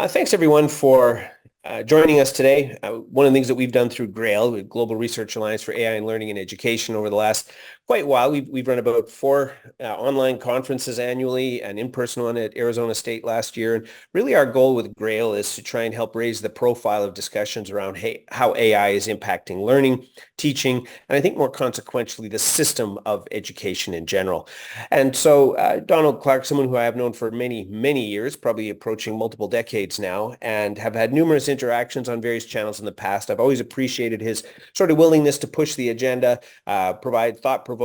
Thanks everyone for joining us today. One of the things that we've done through GRAIL, the Global Research Alliance for AI in Learning and Education, over the last quite while, we've run about four online conferences annually, and in-person one at Arizona State last year. And really our goal with GRAIL is to try and help raise the profile of discussions around how AI is impacting learning, teaching, and I think more consequentially, the system of education in general. And so Donald Clark, someone who I have known for many, many years, probably approaching multiple decades now, and have had numerous interactions on various channels in the past. I've always appreciated his sort of willingness to push the agenda, provide thought-provoking,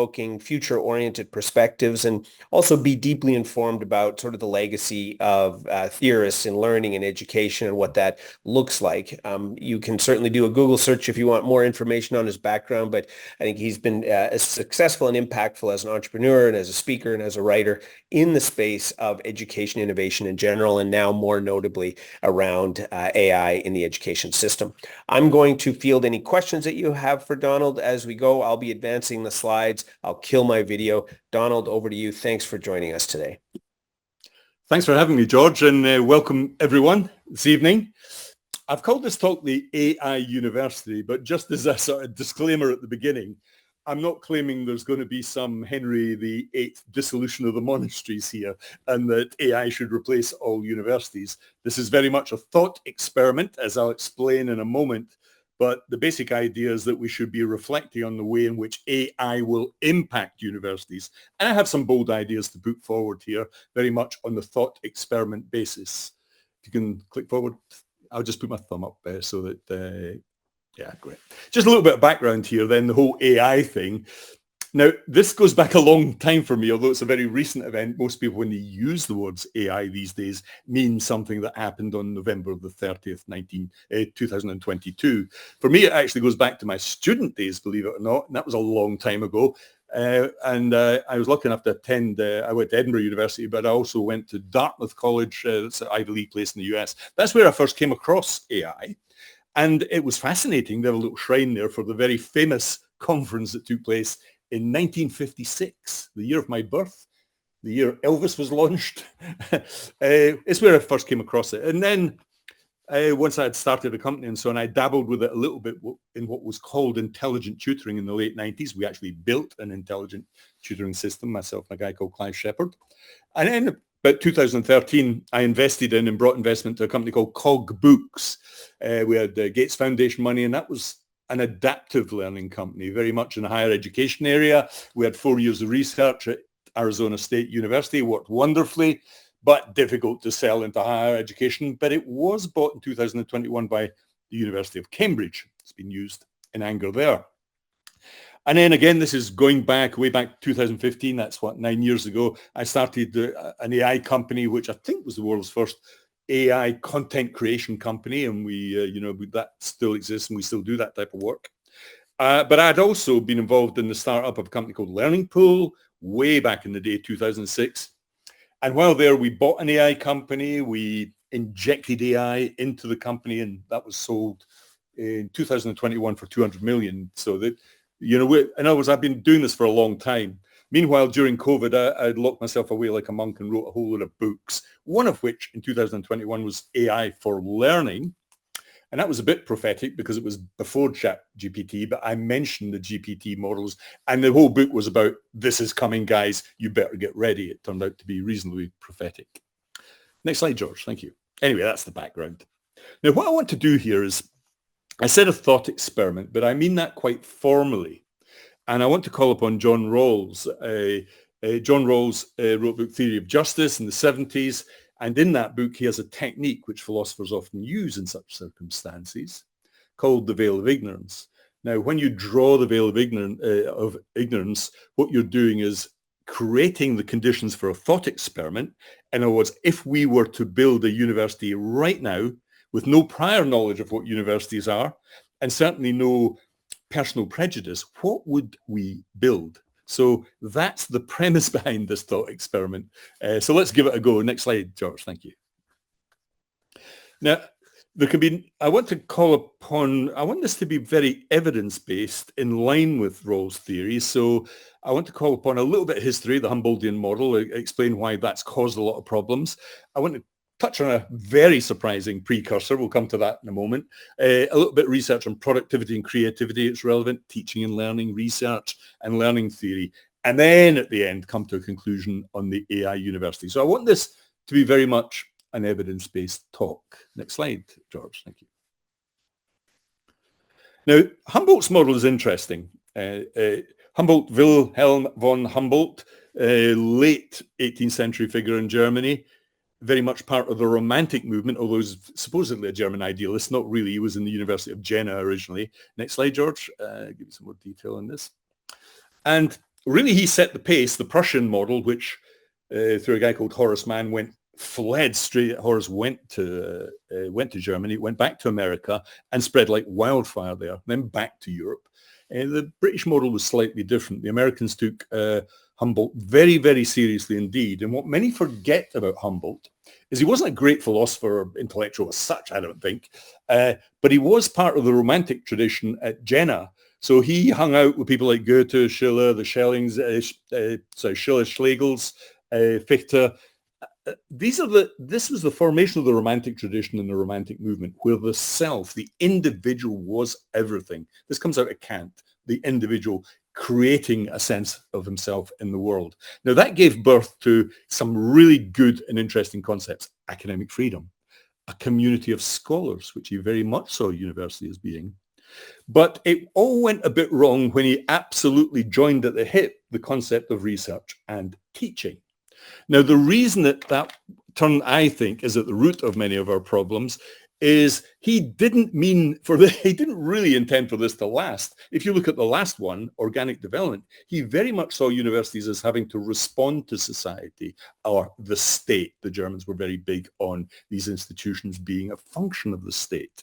future-oriented perspectives, and also be deeply informed about sort of the legacy of theorists in learning and education and what that looks like. You can certainly do a Google search if you want more information on his background, but I think he's been as successful and impactful as an entrepreneur and as a speaker and as a writer in the space of education innovation in general, and now more notably around AI in the education system. I'm going to field any questions that you have for Donald as we go. I'll be advancing the slides. I'll kill my video. Donald, over to you. Thanks for joining us today. Thanks for having me, George, and welcome everyone this evening. I've called this talk the AI University, but just as a sort of disclaimer at the beginning, I'm not claiming there's going to be some Henry VIII dissolution of the monasteries here and that AI should replace all universities. This is very much a thought experiment, as I'll explain in a moment. But the basic idea is that we should be reflecting on the way in which AI will impact universities. And I have some bold ideas to put forward here, very much on the thought experiment basis. If you can click forward, I'll just put my thumb up so that... Yeah, great. Just a little bit of background here then, the whole AI thing. Now, this goes back a long time for me, although it's a very recent event. Most people, when they use the words AI these days, mean something that happened on November the 30th, 2022. For me, it actually goes back to my student days, believe it or not, and that was a long time ago. I was lucky enough to attend, I went to Edinburgh University, but I also went to Dartmouth College, that's an Ivy League place in the US. That's where I first came across AI. And it was fascinating. They have a little shrine there for the very famous conference that took place in 1956, the year of my birth, the year Elvis was launched. It's where I first came across it. And then once I had started a company and so on, I dabbled with it a little bit in what was called intelligent tutoring in the late 90s. We actually built an intelligent tutoring system, myself and a guy called Clive Shepherd. And then about 2013, I invested in and brought investment to a company called Cog Books. We had Gates Foundation money, and that was an adaptive learning company, very much in the higher education area. We had 4 years of research at Arizona State University, worked wonderfully, but difficult to sell into higher education. But it was bought in 2021 by the University of Cambridge. It's been used in anger there. And then again, this is going back, way back 2015, that's 9 years ago, I started an AI company, which I think was the world's first AI content creation company. And that still exists and we still do that type of work. But I'd also been involved in the startup of a company called Learning Pool way back in the day, 2006. And while there, we bought an AI company, we injected AI into the company, and that was sold in 2021 for 200 million. So that, in other words, I've been doing this for a long time. Meanwhile, during COVID, I locked myself away like a monk and wrote a whole lot of books, one of which in 2021 was AI for Learning. And that was a bit prophetic because it was before ChatGPT, but I mentioned the GPT models. And the whole book was about, this is coming, guys. You better get ready. It turned out to be reasonably prophetic. Next slide, George. Thank you. Anyway, that's the background. Now, what I want to do here is, I said a thought experiment, but I mean that quite formally. And I want to call upon John Rawls. John Rawls wrote the book Theory of Justice in the 70s. And in that book, he has a technique which philosophers often use in such circumstances called the veil of ignorance. Now, when you draw the veil of ignorance, what you're doing is creating the conditions for a thought experiment. In other words, if we were to build a university right now with no prior knowledge of what universities are, and certainly no personal prejudice, what would we build? So that's the premise behind this thought experiment. So let's give it a go. Next slide, George. Thank you. Now, I want this to be very evidence-based in line with Rawls' theory. So I want to call upon a little bit of history, the Humboldtian model, explain why that's caused a lot of problems. I want to touch on a very surprising precursor. We'll come to that in a moment. A little bit of research on productivity and creativity. It's relevant, teaching and learning, research and learning theory. And then at the end, come to a conclusion on the AI University. So I want this to be very much an evidence-based talk. Next slide, George. Thank you. Now, Humboldt's model is interesting. Humboldt, Wilhelm von Humboldt, late 18th century figure in Germany, very much part of the Romantic movement, although he's supposedly a German idealist, not really. He was in the University of Jena originally. Next slide, George. Give you some more detail on this. And really, he set the pace, the Prussian model, which through a guy called Horace Mann fled straight. Horace went to Germany, went back to America, and spread like wildfire there. Then back to Europe. The British model was slightly different. The Americans took Humboldt very, very seriously indeed. And what many forget about Humboldt is he wasn't a great philosopher or intellectual as such, I don't think, but he was part of the Romantic tradition at Jena. So he hung out with people like Goethe, Schiller, the Schellings, Schiller, Schlegels, Fichte. This was the formation of the Romantic tradition and the Romantic movement, where the self, the individual, was everything. This comes out of Kant, the individual creating a sense of himself in the world. Now that gave birth to some really good and interesting concepts: academic freedom, a community of scholars, which he very much saw university as being. But it all went a bit wrong when he absolutely joined at the hip the concept of research and teaching. Now, the reason that turn, I think, is at the root of many of our problems is he didn't really intend for this to last. If you look at the last one, organic development, he very much saw universities as having to respond to society or the state. The Germans were very big on these institutions being a function of the state.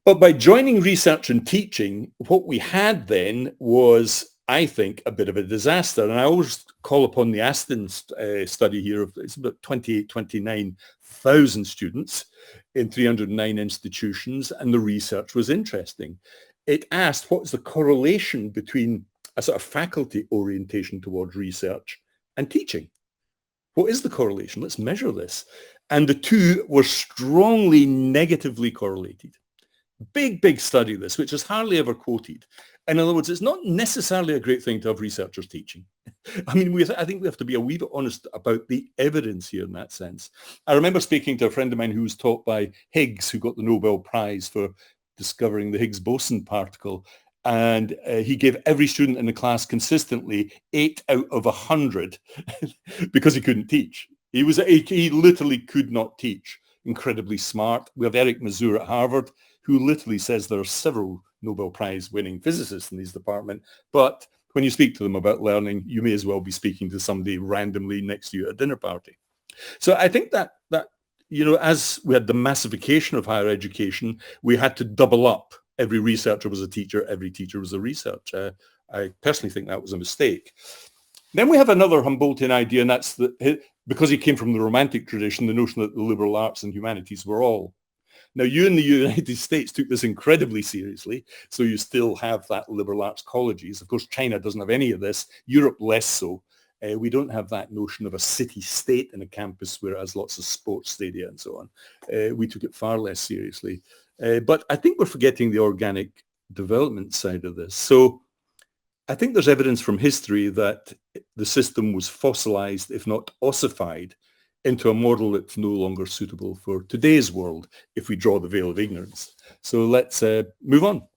But by joining research and teaching, what we had then was, I think, a bit of a disaster. And I always call upon the Aston study here. It's about 29,000 students in 309 institutions, and the research was interesting. It asked, what is the correlation between a sort of faculty orientation towards research and teaching? What is the correlation? Let's measure this. And the two were strongly negatively correlated. Big study, this, which is hardly ever quoted. In other words, it's not necessarily a great thing to have researchers teaching. I mean, I think we have to be a wee bit honest about the evidence here in that sense. I remember speaking to a friend of mine who was taught by Higgs, who got the Nobel Prize for discovering the Higgs boson particle. And he gave every student in the class consistently 8 out of 100 because he couldn't teach. He literally could not teach. Incredibly smart. We have Eric Mazur at Harvard, who literally says there are several Nobel Prize winning physicists in his department. But when you speak to them about learning, you may as well be speaking to somebody randomly next to you at a dinner party. So I think that as we had the massification of higher education, we had to double up. Every researcher was a teacher. Every teacher was a researcher. I personally think that was a mistake. Then we have another Humboldtian idea, and that's that because he came from the Romantic tradition, the notion that the liberal arts and humanities were all. Now, you in the United States took this incredibly seriously, so you still have that liberal arts colleges. Of course, China doesn't have any of this. Europe less so. We don't have that notion of a city-state in a campus where it has lots of sports stadia and so on. We took it far less seriously. But I think we're forgetting the organic development side of this. So I think there's evidence from history that the system was fossilized, if not ossified, into a model that's no longer suitable for today's world if we draw the veil of ignorance. So let's move on.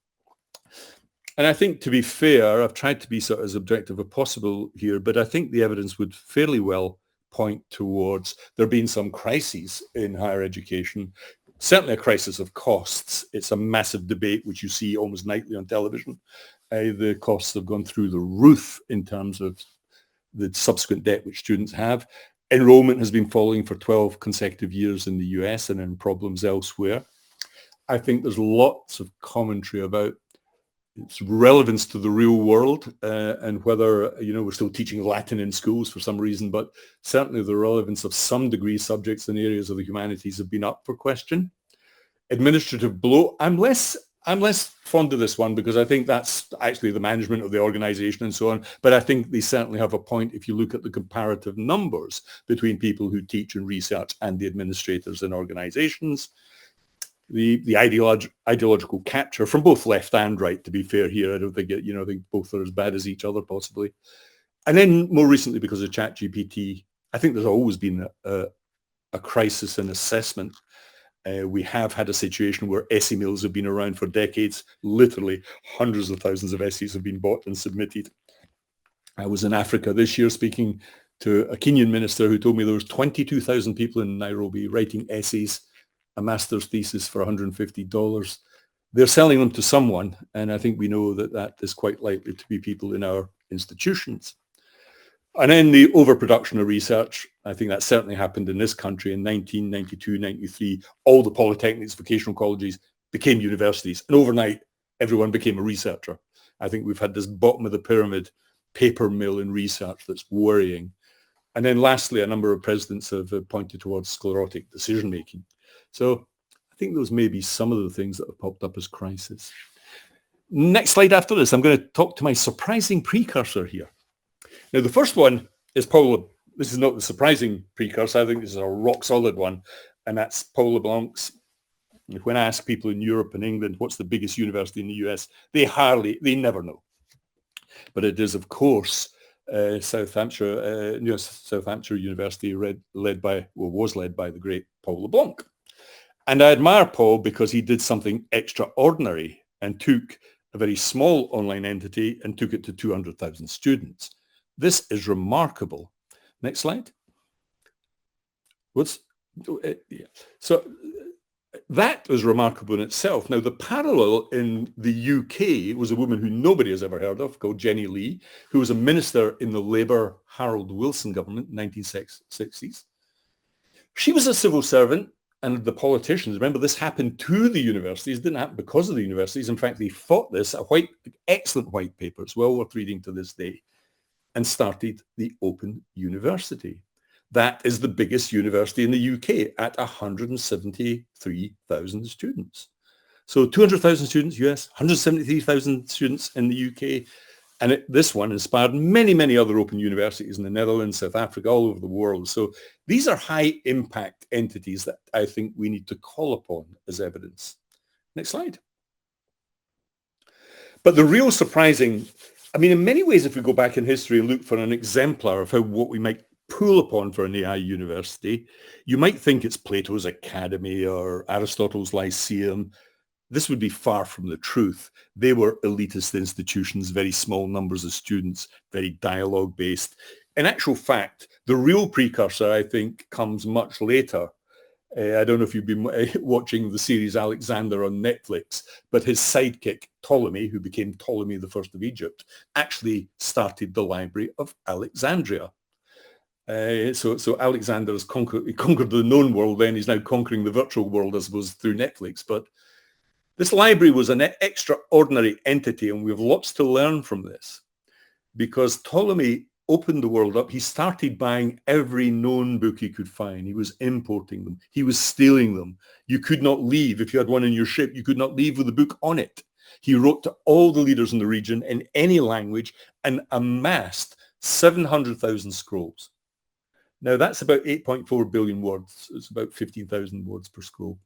And I think, to be fair, I've tried to be sort of as objective as possible here, but I think the evidence would fairly well point towards there being some crises in higher education, certainly a crisis of costs. It's a massive debate, which you see almost nightly on television. The costs have gone through the roof in terms of the subsequent debt which students have. Enrollment has been falling for 12 consecutive years in the US and in problems elsewhere. I think there's lots of commentary about its relevance to the real world and whether, we're still teaching Latin in schools for some reason, but certainly the relevance of some degree subjects in areas of the humanities have been up for question. Administrative bloat, I'm less I'm less fond of this one because I think that's actually the management of the organization and so on. But I think they certainly have a point if you look at the comparative numbers between people who teach and research and the administrators in organizations. The ideological capture from both left and right, to be fair here. I don't think I think both are as bad as each other possibly. And then more recently, because of ChatGPT, I think there's always been a crisis in assessment. We have had a situation where essay mills have been around for decades. Literally hundreds of thousands of essays have been bought and submitted. I was in Africa this year speaking to a Kenyan minister who told me there was 22,000 people in Nairobi writing essays, a master's thesis for $150. They're selling them to someone, and I think we know that that is quite likely to be people in our institutions. And then the overproduction of research, I think that certainly happened in this country in 1992, 93. All the polytechnics, vocational colleges became universities. And overnight, everyone became a researcher. I think we've had this bottom of the pyramid paper mill in research that's worrying. And then lastly, a number of presidents have pointed towards sclerotic decision-making. So I think those may be some of the things that have popped up as crisis. Next slide after this, I'm going to talk to my surprising precursor here. Now, the first one is Paul. This is not the surprising precursor. I think this is a rock solid one, and that's Paul LeBlanc's. When I ask people in Europe and England, what's the biggest university in the US, they never know. But it is, of course, South Hampshire University, was led by the great Paul LeBlanc. And I admire Paul because he did something extraordinary and took a very small online entity and took it to 200,000 students. This is remarkable. Next slide. So that was remarkable in itself. Now, the parallel in the UK was a woman who nobody has ever heard of called Jenny Lee, who was a minister in the Labour Harold Wilson government in the 1960s. She was a civil servant, and the politicians, remember, this happened to the universities, it didn't happen because of the universities. In fact, they fought this, excellent white paper, it's well worth reading to this day, and started the Open University. That is the biggest university in the UK at 173,000 students. So 200,000 students, US, 173,000 students in the UK. And this one inspired many, many other open universities in the Netherlands, South Africa, all over the world. So these are high impact entities that I think we need to call upon as evidence. Next slide. But the real surprising, in many ways, if we go back in history and look for an exemplar of what we might pull upon for an AI university, you might think it's Plato's Academy or Aristotle's Lyceum. This would be far from the truth. They were elitist institutions, very small numbers of students, very dialogue-based. In actual fact, the real precursor, I think, comes much later. I don't know if you've been watching the series Alexander on Netflix, but his sidekick, Ptolemy, who became Ptolemy the First of Egypt, actually started the Library of Alexandria. So Alexander has conquered the known world, then he's now conquering the virtual world, I suppose, through Netflix. But this library was an extraordinary entity, and we have lots to learn from this, because Ptolemy opened the world up. He started buying every known book he could find. He was importing them. He was stealing them. You could not leave. If you had one in your ship, you could not leave with a book on it. He wrote to all the leaders in the region in any language and amassed 700,000 scrolls. Now, that's about 8.4 billion words. It's about 15,000 words per scroll.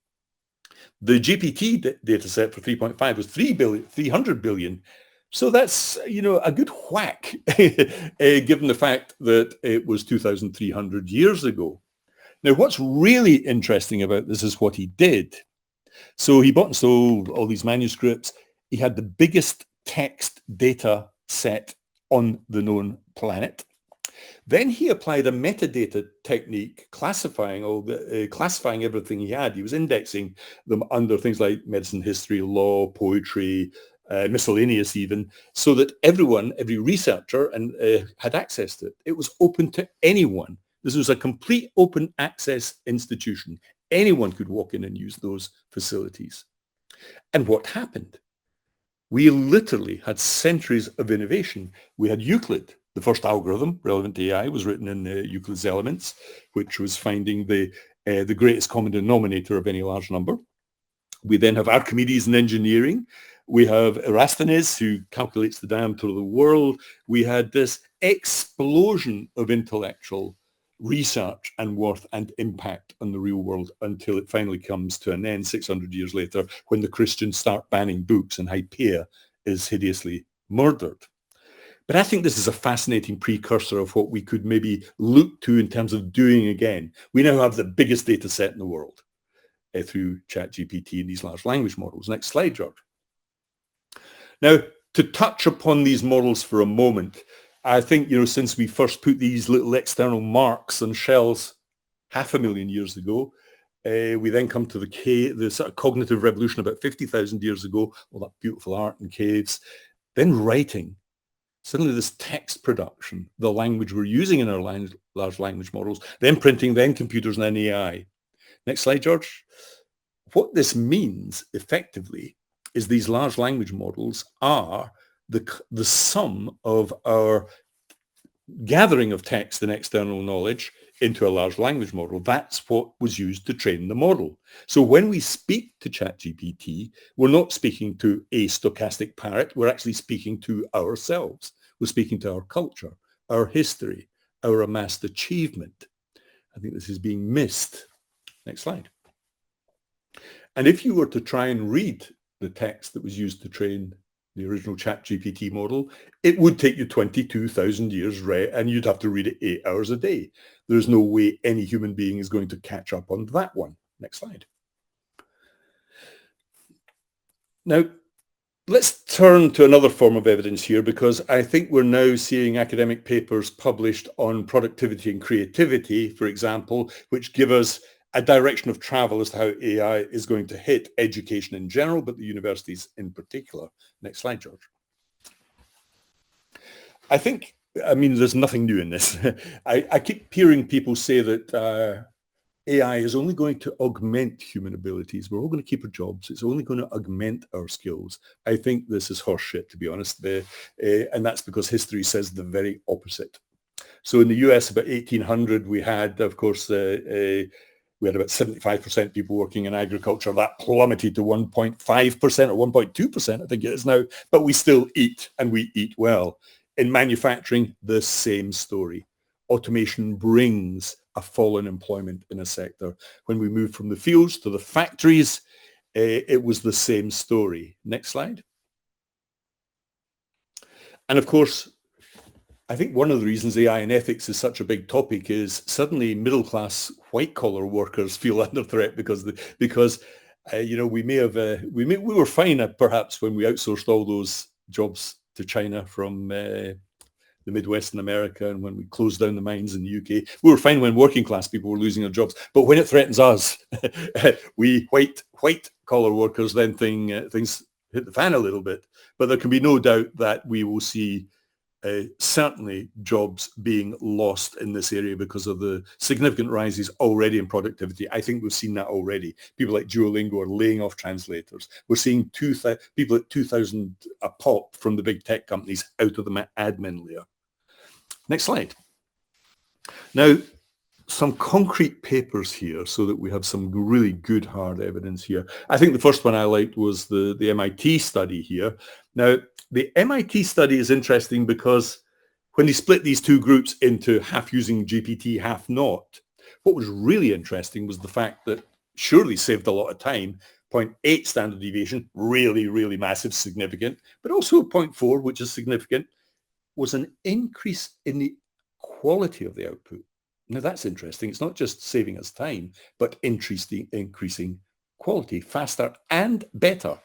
The GPT data set for 3.5 was 300 billion. So that's, a good whack, given the fact that it was 2,300 years ago. Now, what's really interesting about this is what he did. So he bought and sold all these manuscripts. He had the biggest text data set on the known planet. Then he applied a metadata technique, classifying everything he had. He was indexing them under things like medicine, history, law, poetry, miscellaneous even, so that every researcher had access to it. It was open to anyone. This was a complete open access institution. Anyone could walk in and use those facilities. And what happened? We literally had centuries of innovation. We had Euclid. The first algorithm relevant to AI was written in Euclid's Elements, which was finding the greatest common denominator of any large number. We then have Archimedes in engineering. We have Eratosthenes, who calculates the diameter of the world. We had this explosion of intellectual research and worth and impact on the real world until it finally comes to an end 600 years later when the Christians start banning books and Hypatia is hideously murdered. But I think this is a fascinating precursor of what we could maybe look to in terms of doing again. We now have the biggest data set in the world through ChatGPT and these large language models. Next slide, George. Now, to touch upon these models for a moment, I think, since we first put these little external marks on shells 500,000 years ago, we then come to the sort of cognitive revolution about 50,000 years ago, all that beautiful art in caves, then writing. Suddenly this text production, the language we're using in our large language models, then printing, then computers, and then AI. Next slide, George. What this means effectively is these large language models are the sum of our gathering of text and external knowledge into a large language model. That's what was used to train the model. So when we speak to ChatGPT, we're not speaking to a stochastic parrot. We're actually speaking to ourselves. We're speaking to our culture, our history, our amassed achievement. I think this is being missed. Next slide. And if you were to try and read the text that was used to train the original ChatGPT model, it would take you 22,000 years, and you'd have to read it 8 hours a day. There's no way any human being is going to catch up on that one. Next slide. Now, let's turn to another form of evidence here, because I think we're now seeing academic papers published on productivity and creativity, for example, which give us a direction of travel as to how AI is going to hit education in general, but the universities in particular. Next slide, George. There's nothing new in this. I keep hearing people say that AI is only going to augment human abilities. We're all going to keep our jobs. It's only going to augment our skills. I think this is horseshit, to be honest. And that's because history says the very opposite. So in the US, about 1800, we had, of course, we had about 75% people working in agriculture. That plummeted to 1.5% or 1.2%, I think it is now. But we still eat, and we eat well. In manufacturing, the same story. Automation brings a fall in employment in a sector. When we moved from the fields to the factories, it was the same story. Next slide. And of course, I think one of the reasons AI and ethics is such a big topic is suddenly middle-class white-collar workers feel under threat because we were fine perhaps when we outsourced all those jobs to China from the Midwest in America, and when we closed down the mines in the UK. We were fine when working class people were losing their jobs, but when it threatens us, we white-collar workers, then things hit the fan a little bit. But there can be no doubt that we will see certainly jobs being lost in this area because of the significant rises already in productivity. I think we've seen that already. People like Duolingo are laying off translators. We're seeing people at 2,000 a pop from the big tech companies out of the admin layer. Next slide. Now, some concrete papers here so that we have some really good hard evidence here. I think the first one I liked was the MIT study here. Now, the MIT study is interesting because when they split these two groups into half using GPT, half not, what was really interesting was the fact that surely saved a lot of time. 0.8 standard deviation, really, really massive, significant, but also 0.4, which is significant, was an increase in the quality of the output. Now that's interesting. It's not just saving us time, but increasing quality, faster and better.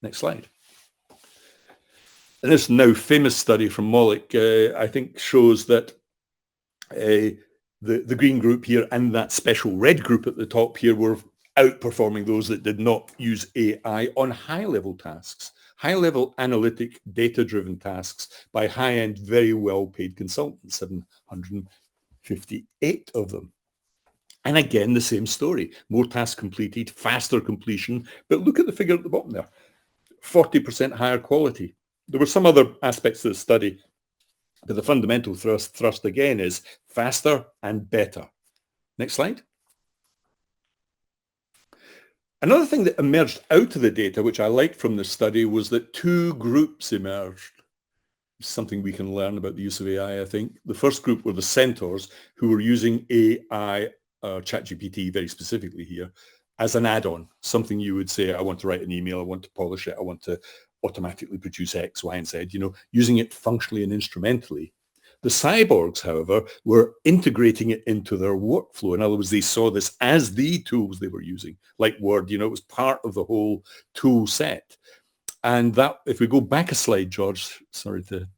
Next slide. And this now famous study from Moloch, I think, shows that the green group here and that special red group at the top here were outperforming those that did not use AI on high-level tasks, high-level analytic, data-driven tasks by high-end, very well-paid consultants, 758 of them. And again, the same story. More tasks completed, faster completion. But look at the figure at the bottom there, 40% higher quality. There were some other aspects of the study, but the fundamental thrust again is faster and better. Next slide. Another thing that emerged out of the data, which I liked from this study, was that two groups emerged. Something we can learn about the use of AI, I think. The first group were the centaurs, who were using AI, ChatGPT very specifically here, as an add-on, something you would say, I want to write an email, I want to polish it, I want to automatically produce X, Y, and Z, using it functionally and instrumentally. The cyborgs, however, were integrating it into their workflow. In other words, they saw this as the tools they were using, like Word, it was part of the whole tool set. And that, if we go back a slide, George, sorry to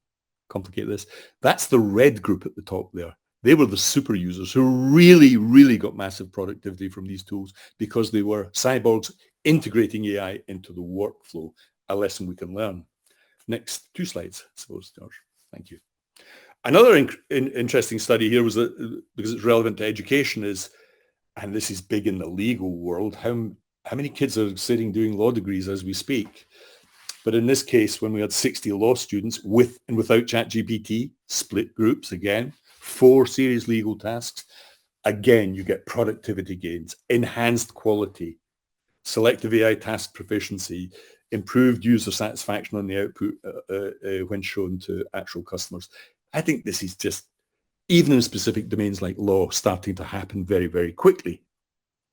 complicate this, that's the red group at the top there. They were the super users who really, really got massive productivity from these tools because they were cyborgs integrating AI into the workflow, a lesson we can learn. Next 2 slides, I suppose, George. Thank you. Another interesting study here was that, because it's relevant to education, is, and this is big in the legal world, how many kids are sitting doing law degrees as we speak? But in this case, when we had 60 law students with and without ChatGPT, split groups again, 4 serious legal tasks, again, you get productivity gains, enhanced quality, selective AI task proficiency, improved user satisfaction on the output when shown to actual customers. I think this is just, even in specific domains like law, starting to happen very, very quickly.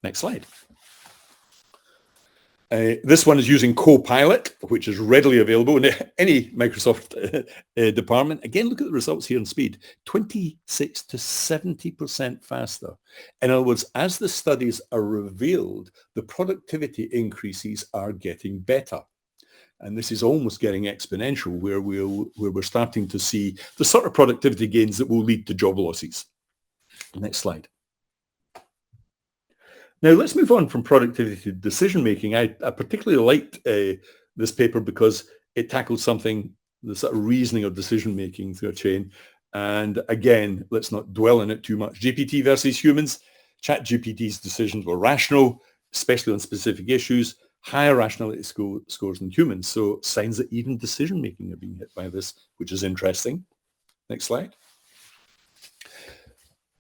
Next slide. This one is using Copilot, which is readily available in any Microsoft department. Again, look at the results here in speed, 26 to 70% faster. In other words, as the studies are revealed, the productivity increases are getting better. And this is almost getting exponential, where we're starting to see the sort of productivity gains that will lead to job losses. Next slide. Now, let's move on from productivity to decision-making. I particularly liked this paper because it tackled something, the sort of reasoning of decision-making through a chain. And again, let's not dwell on it too much. GPT versus humans. ChatGPT's decisions were rational, especially on specific issues, higher rationality scores than humans. So signs that even decision-making are being hit by this, which is interesting. Next slide.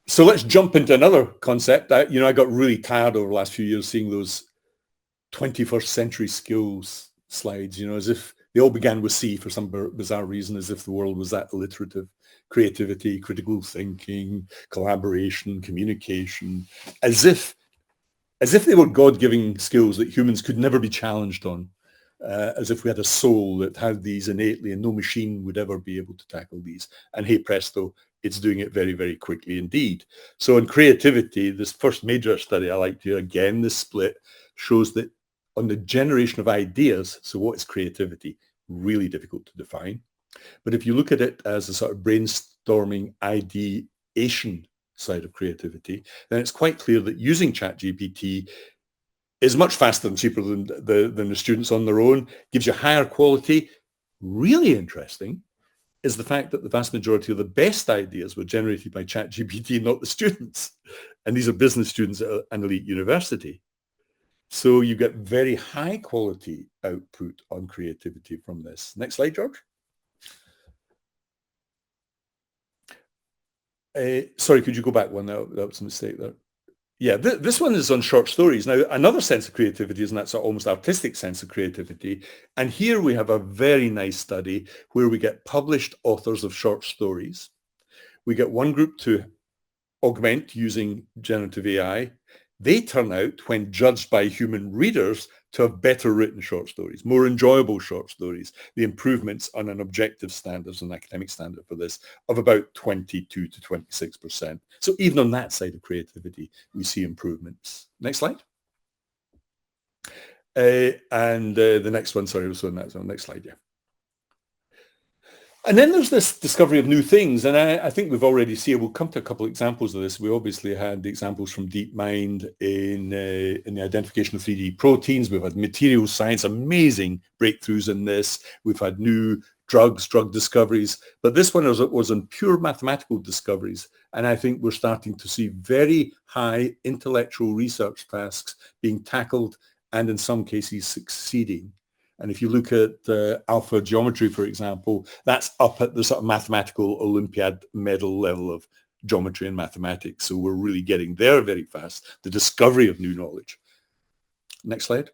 So let's jump into another concept. I got really tired over the last few years seeing those 21st century skills slides, as if they all began with C for some bizarre reason, as if the world was that alliterative. Creativity, critical thinking, collaboration, communication, as if they were God-given skills that humans could never be challenged on, as if we had a soul that had these innately and no machine would ever be able to tackle these. And hey presto, it's doing it very, very quickly indeed. So in creativity, this first major study I liked here, again, this split shows that on the generation of ideas, so what is creativity? Really difficult to define. But if you look at it as a sort of brainstorming ideation side of creativity, then it's quite clear that using ChatGPT is much faster and cheaper than the students on their own, gives you higher quality. Really interesting is the fact that the vast majority of the best ideas were generated by ChatGPT, not the students. And these are business students at an elite university. So you get very high quality output on creativity from this. Next slide, George. Sorry, could you go back one? That was a mistake there. Yeah, this one is on short stories. Now, another sense of creativity is in that sort of almost artistic sense of creativity. And here we have a very nice study where we get published authors of short stories. We get one group to augment using generative AI. They turn out, when judged by human readers, to have better written short stories, more enjoyable short stories. The improvements on an objective standards, an academic standard for this, of about 22 to 26%. So even on that side of creativity, we see improvements. Next slide. The next one, sorry, was on that one. Next slide, yeah. And then there's this discovery of new things. And I think we've already seen, we'll come to a couple of examples of this. We obviously had the examples from DeepMind in the identification of 3D proteins. We've had material science, amazing breakthroughs in this. We've had new drug discoveries. But this one was on pure mathematical discoveries. And I think we're starting to see very high intellectual research tasks being tackled and in some cases succeeding. And if you look at alpha geometry, for example, that's up at the sort of mathematical Olympiad medal level of geometry and mathematics. So we're really getting there very fast, the discovery of new knowledge. Next slide.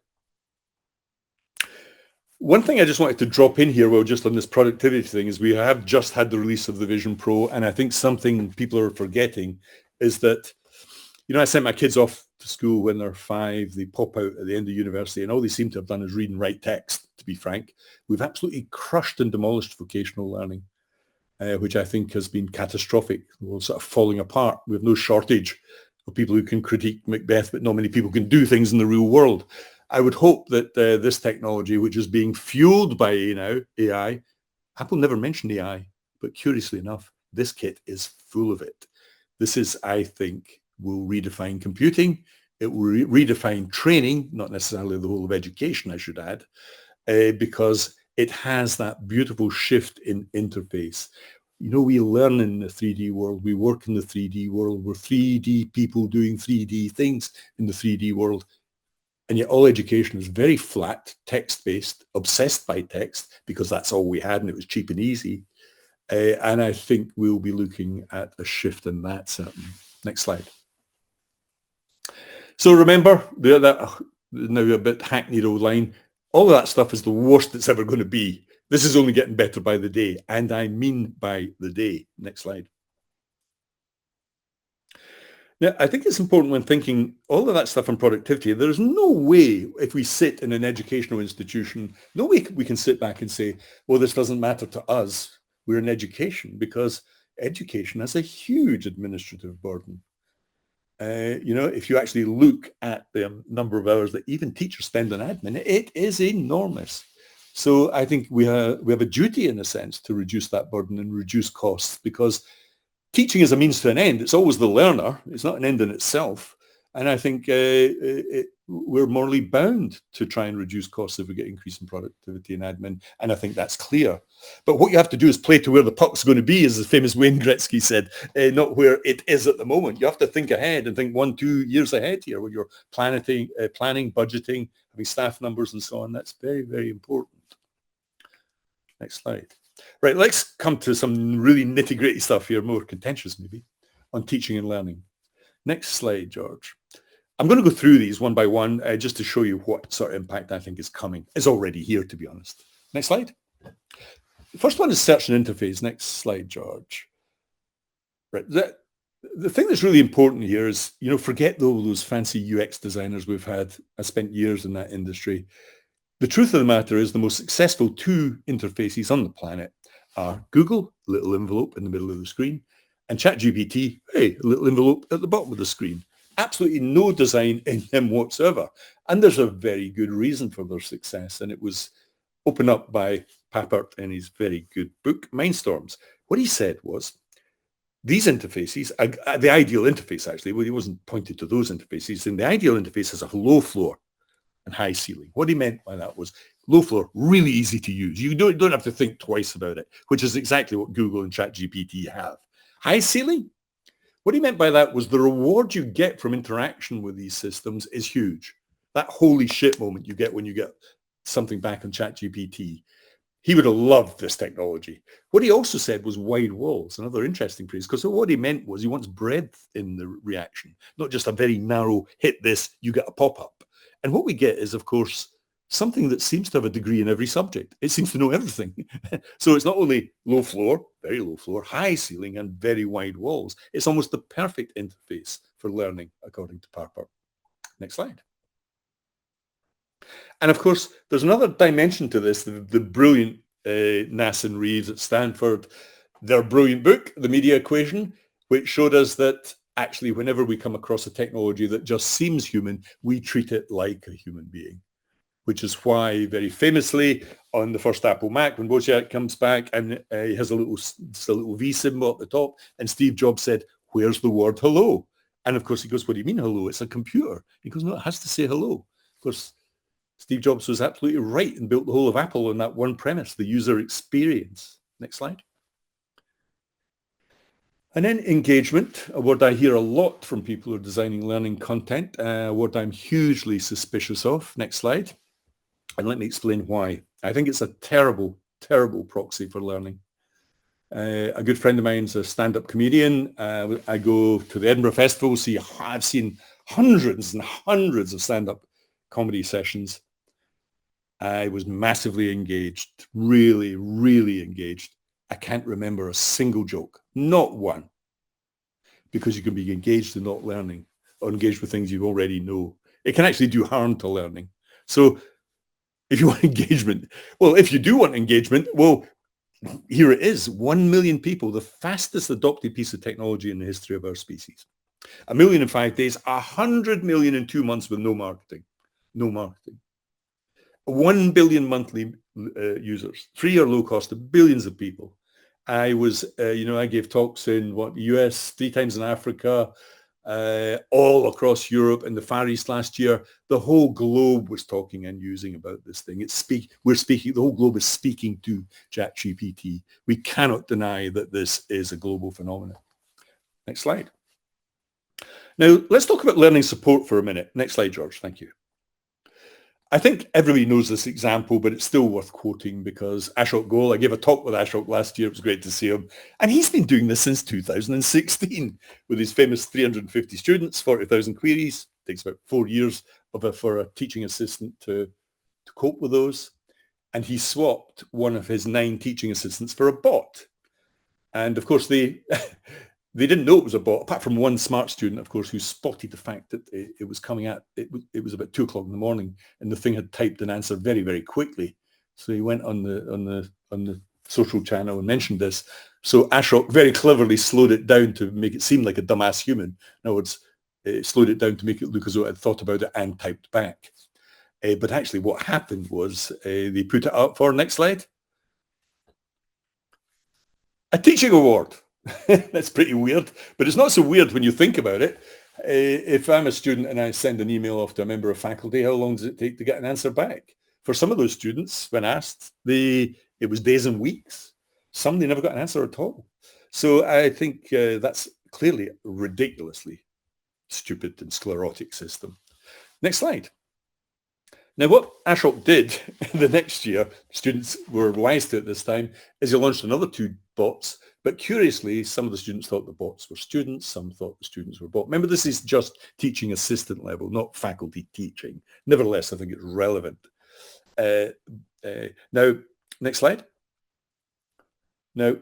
One thing I just wanted to drop in here, well, just on this productivity thing, is we have just had the release of the Vision Pro, and I think something people are forgetting is that, I sent my kids off to school when they're 5. They pop out at the end of university, and all they seem to have done is read and write text, to be frank. We've absolutely crushed and demolished vocational learning, which I think has been catastrophic. We're sort of falling apart. We have no shortage of people who can critique Macbeth, but not many people can do things in the real world. I would hope that this technology, which is being fueled by AI, Apple never mentioned AI, but curiously enough, this kit is full of it. This is, I think, will redefine computing. It will redefine training, not necessarily the whole of education, I should add, because it has that beautiful shift in interface. We learn in the 3D world. We work in the 3D world. We're 3D people doing 3D things in the 3D world. And yet all education is very flat, text-based, obsessed by text, because that's all we had and it was cheap and easy. And I think we'll be looking at a shift in that, certainly. Next slide. So remember, that now a bit hackneyed old line, all of that stuff is the worst it's ever going to be. This is only getting better by the day, and I mean by the day. Next slide. Now, I think it's important when thinking all of that stuff on productivity, there's no way if we sit in an educational institution, no way we can sit back and say, well, this doesn't matter to us. We're in education, because education has a huge administrative burden. If you actually look at the number of hours that even teachers spend on admin, it is enormous. So I think we have a duty, in a sense, to reduce that burden and reduce costs, because teaching is a means to an end. It's always the learner. It's not an end in itself. And I think we're morally bound to try and reduce costs if we get increase in productivity and admin. And I think that's clear. But what you have to do is play to where the puck's going to be, as the famous Wayne Gretzky said, not where it is at the moment. You have to think ahead and think 1-2 years ahead here when you're planning, budgeting, having staff numbers and so on. That's very, very important. Next slide. Right, let's come to some really nitty-gritty stuff here, more contentious maybe, on teaching and learning. Next slide, George. I'm going to go through these one by one just to show you what sort of impact I think is already here, to be honest. Next slide. The first one is search and interface. Next slide, George. Right, the thing that's really important here is, forget those fancy UX designers we've had. I spent years in that industry. The truth of the matter is the most successful 2 interfaces on the planet are Google, little envelope in the middle of the screen, and ChatGPT, a little envelope at the bottom of the screen. Absolutely no design in them whatsoever. And there's a very good reason for their success. And it was opened up by Papert in his very good book, Mindstorms. What he said was, these interfaces, the ideal interface actually, well, he wasn't pointed to those interfaces, and the ideal interface has a low floor and high ceiling. What he meant by that was low floor, really easy to use. You don't have to think twice about it, which is exactly what Google and ChatGPT have. High ceiling? What he meant by that was the reward you get from interaction with these systems is huge. That holy shit moment you get when you get something back on ChatGPT. He would have loved this technology. What he also said was wide walls, another interesting phrase, because what he meant was he wants breadth in the reaction, not just a very narrow, hit this, you get a pop-up. And what we get is, of course, something that seems to have a degree in every subject. It seems to know everything. So it's not only low floor, very low floor, high ceiling, and very wide walls. It's almost the perfect interface for learning, according to Papert. Next slide. And of course, there's another dimension to this, the brilliant Nass and Reeves at Stanford, their brilliant book, The Media Equation, which showed us that actually whenever we come across a technology that just seems human, we treat it like a human being, which is why very famously on the first Apple Mac, when Wozniak comes back and he has a little V symbol at the top, and Steve Jobs said, where's the word hello? And of course he goes, what do you mean hello? It's a computer. He goes, no, it has to say hello. Of course, Steve Jobs was absolutely right and built the whole of Apple on that one premise, the user experience. Next slide. And then engagement, a word I hear a lot from people who are designing learning content, a word I'm hugely suspicious of. Next slide. And let me explain why. I think it's a terrible, terrible proxy for learning. A good friend of mine's a stand-up comedian. I go to the Edinburgh Festival, I've seen hundreds and hundreds of stand-up comedy sessions. I was massively engaged, really, really engaged. I can't remember a single joke, not one, because you can be engaged in not learning or engaged with things you already know. It can actually do harm to learning. So if you want engagement, well, if you do want engagement, well, here it is, 1 million people, the fastest adopted piece of technology in the history of our species. 1 million in 5 days, 100 million in 2 months with no marketing. No marketing. 1 billion monthly users, free or low cost to billions of people. I was, I gave talks in the US, 3 times in Africa, all across Europe and the Far East last year. The whole globe was talking and using about this thing. The whole globe is speaking to ChatGPT. We cannot deny that this is a global phenomenon. Next slide. Now, let's talk about learning support for a minute. Next slide, George. Thank you. I think everybody knows this example, but it's still worth quoting because Ashok Goel, I gave a talk with Ashok last year. It was great to see him. And he's been doing this since 2016 with his famous 350 students, 40,000 queries. It takes about 4 years for a teaching assistant to cope with those. And he swapped one of his 9 teaching assistants for a bot. And of course, they didn't know it was a bot, apart from one smart student, of course, who spotted the fact that it was coming at, it was about 2 o'clock in the morning, and the thing had typed an answer very, very quickly. So he went on the social channel and mentioned this. So Ashok very cleverly slowed it down to make it seem like a dumbass human. In other words, it slowed it down to make it look as though it had thought about it and typed back. But actually what happened was they put it up for, next slide, a teaching award. That's pretty weird, but it's not so weird when you think about it. If I'm a student and I send an email off to a member of faculty, how long does it take to get an answer back? For some of those students, when asked, it was days and weeks. Some, they never got an answer at all. So I think that's clearly a ridiculously stupid and sclerotic system. Next slide. Now, what Ashok did the next year, students were wise to it this time, is he launched another 2 bots. But curiously, some of the students thought the bots were students. Some thought the students were bots. Remember, this is just teaching assistant level, not faculty teaching. Nevertheless, I think it's relevant. Now, next slide. Now,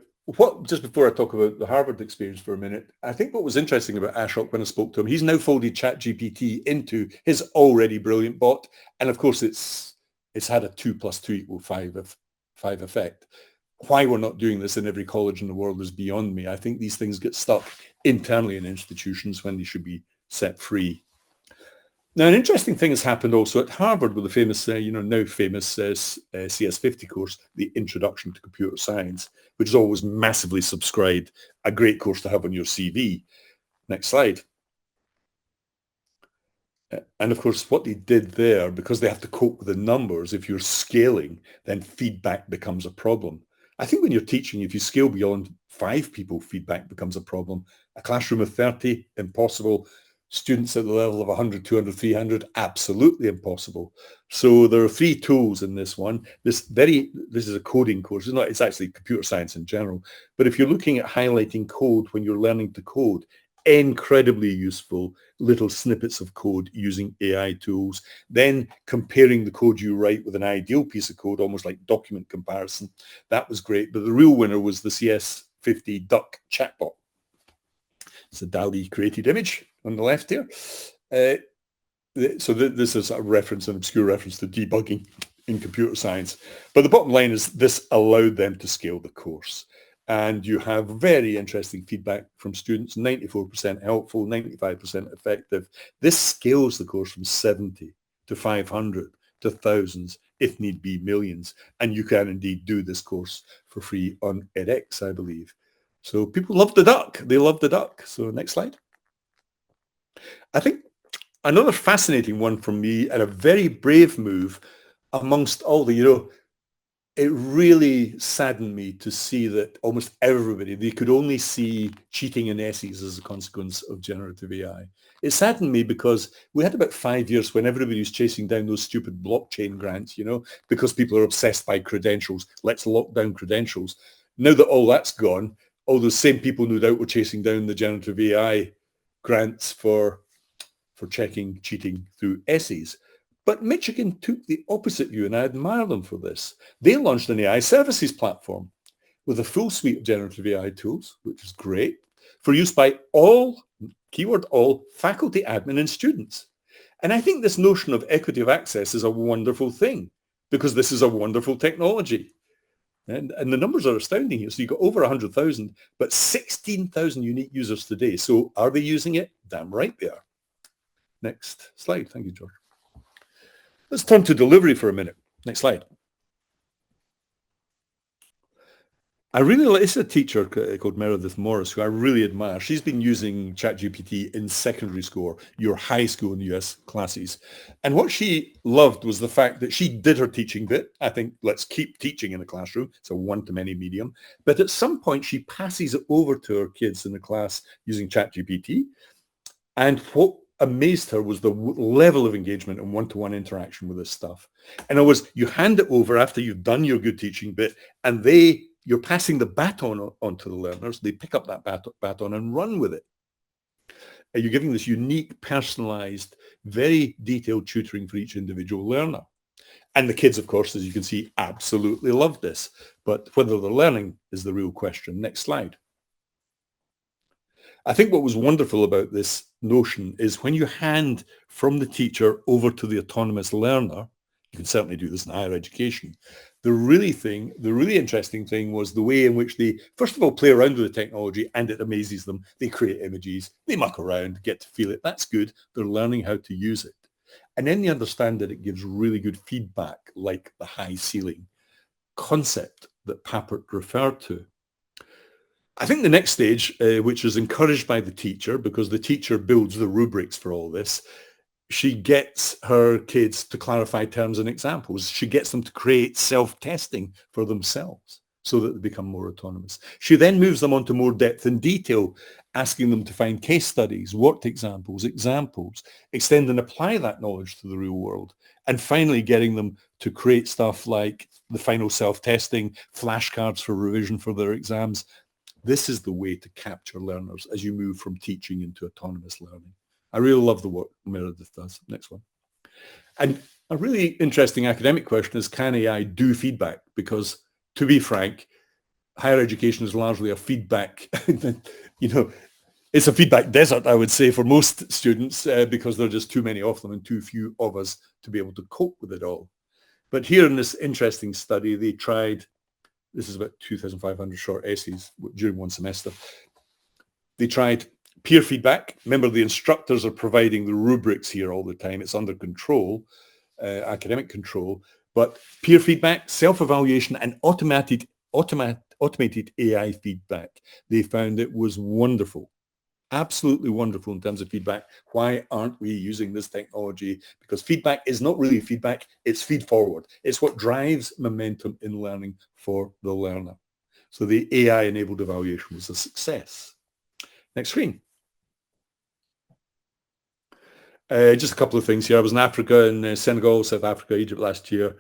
just before I talk about the Harvard experience for a minute, I think what was interesting about Ashok when I spoke to him, he's now folded ChatGPT into his already brilliant bot. And of course, it's had a 2 + 2 = 5 effect. Why we're not doing this in every college in the world is beyond me. I think these things get stuck internally in institutions when they should be set free. Now, an interesting thing has happened also at Harvard with the famous, now famous CS50 course, the Introduction to Computer Science, which is always massively subscribed, a great course to have on your CV. Next slide. And of course, what they did there, because they have to cope with the numbers, if you're scaling, then feedback becomes a problem. I think when you're teaching, if you scale beyond 5 people, feedback becomes a problem. A classroom of 30, impossible. Students at the level of 100, 200, 300, absolutely impossible. So there are 3 tools in this one. This is a coding course. It's actually computer science in general. But if you're looking at highlighting code when you're learning to code, incredibly useful little snippets of code using AI tools, then comparing the code you write with an ideal piece of code, almost like document comparison. That was great. But the real winner was the CS50 duck chatbot. It's a DALL-E created image on the left here. So this is a reference, an obscure reference to debugging in computer science. But the bottom line is this allowed them to scale the course. And you have very interesting feedback from students, 94% helpful, 95% effective. This scales the course from 70 to 500 to thousands, if need be millions. And you can indeed do this course for free on edX, I believe. So people love the duck. They love the duck. So next slide. I think another fascinating one from me and a very brave move amongst all the, it really saddened me to see that almost everybody, they could only see cheating in essays as a consequence of generative AI. It saddened me because we had about 5 years when everybody was chasing down those stupid blockchain grants, because people are obsessed by credentials. Let's lock down credentials. Now that all that's gone, all those same people no doubt were chasing down the generative AI grants for checking cheating through essays. But Michigan took the opposite view, and I admire them for this. They launched an AI services platform with a full suite of generative AI tools, which is great, for use by all, keyword all, faculty, admin, and students. And I think this notion of equity of access is a wonderful thing, because this is a wonderful technology. And the numbers are astounding here. So you've got over 100,000, but 16,000 unique users today. So are they using it? Damn right they are. Next slide. Thank you, George. Let's turn to delivery for a minute. Next slide. I really like, this is a teacher called Meredith Morris, who I really admire. She's been using ChatGPT in secondary school, your high school in the US classes. And what she loved was the fact that she did her teaching bit. I think let's keep teaching in the classroom. It's a one-to-many medium. But at some point, she passes it over to her kids in the class using ChatGPT. And what amazed her was the level of engagement and one-to-one interaction with this stuff. And it was, you hand it over after you've done your good teaching bit, and you're passing the baton onto the learners. They pick up that baton and run with it. And you're giving this unique, personalized, very detailed tutoring for each individual learner. And the kids, of course, as you can see, absolutely love this. But whether they're learning is the real question. Next slide. I think what was wonderful about this notion is when you hand from the teacher over to the autonomous learner, you can certainly do this in higher education. The really interesting thing was the way in which they, first of all, play around with the technology, and it amazes them. They create images, they muck around, get to feel it. That's good. They're learning how to use it. And then they understand that it gives really good feedback, like the high ceiling concept that Papert referred to. I think the next stage, which is encouraged by the teacher, because the teacher builds the rubrics for all this, she gets her kids to clarify terms and examples. She gets them to create self-testing for themselves so that they become more autonomous. She then moves them on to more depth and detail, asking them to find case studies, worked examples, extend and apply that knowledge to the real world. And finally, getting them to create stuff like the final self-testing, flashcards for revision for their exams. This is the way to capture learners as you move from teaching into autonomous learning. I really love the work Meredith does. Next one. And a really interesting academic question is, can AI do feedback? Because to be frank, higher education is largely a feedback, it's a feedback desert, I would say, for most students, because there are just too many of them and too few of us to be able to cope with it all. But here in this interesting study, they tried, this is about 2,500 short essays during one semester. They tried peer feedback. Remember, the instructors are providing the rubrics here all the time. It's under control, academic control. But peer feedback, self-evaluation, and automated AI feedback. They found it was wonderful, absolutely wonderful in terms of feedback. Why aren't we using this technology? Because feedback is not really feedback, it's feed forward. It's what drives momentum in learning for the learner. So the AI-enabled evaluation was a success. Next screen. Just a couple of things here. I was in Africa, in Senegal, South Africa, Egypt last year.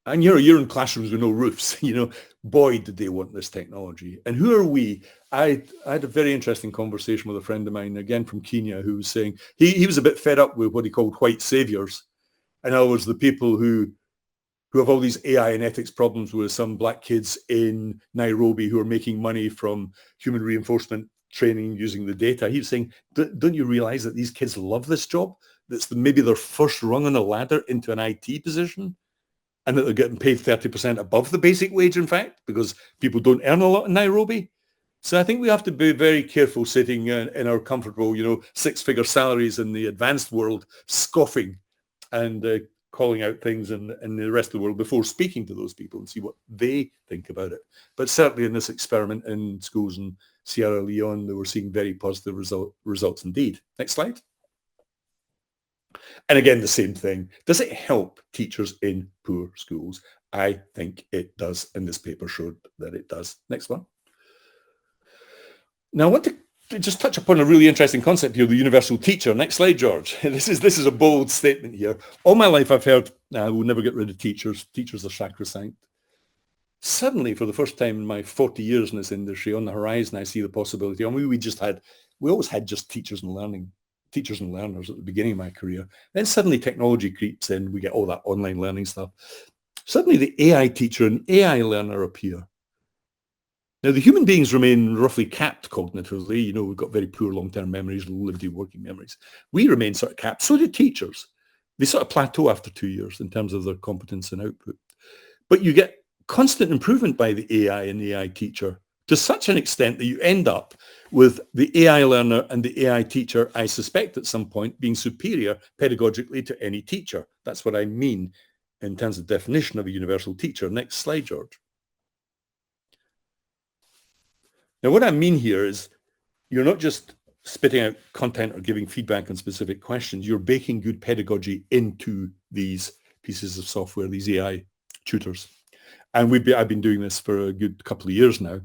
And you're in classrooms with no roofs. Boy, did they want this technology. And who are we? I had a very interesting conversation with a friend of mine, again from Kenya, who was saying he was a bit fed up with what he called white saviors. In other words, the people who have all these AI and ethics problems with some black kids in Nairobi who are making money from human reinforcement training using the data. He was saying, don't you realize that these kids love this job? That's maybe their first rung on the ladder into an IT position, and that they're getting paid 30% above the basic wage, in fact, because people don't earn a lot in Nairobi. So I think we have to be very careful sitting in our comfortable, six-figure salaries in the advanced world, scoffing and calling out things in the rest of the world before speaking to those people and see what they think about it. But certainly in this experiment in schools in Sierra Leone, they were seeing very positive results indeed. Next slide. And again, the same thing. Does it help teachers in poor schools? I think it does, and this paper showed that it does. Next one. Now, I want to just touch upon a really interesting concept here, the universal teacher. Next slide, George. This is a bold statement here. All my life I've heard, we'll never get rid of teachers. Teachers are sacrosanct. Suddenly, for the first time in my 40 years in this industry, on the horizon, I see the possibility. I mean, we always had just teachers and learning teachers and learners at the beginning of my career. Then suddenly technology creeps in. We get all that online learning stuff. Suddenly the AI teacher and AI learner appear. Now, the human beings remain roughly capped cognitively. You know, we've got very poor long-term memories, limited working memories. We remain sort of capped. So do teachers. They sort of plateau after 2 years in terms of their competence and output. But you get constant improvement by the AI and the AI teacher to such an extent that you end up with the AI learner and the AI teacher, I suspect at some point, being superior pedagogically to any teacher. That's what I mean in terms of definition of a universal teacher. Next slide, George. Now, what I mean here is you're not just spitting out content or giving feedback on specific questions. You're baking good pedagogy into these pieces of software, these AI tutors. And I've been doing this for a good couple of years now.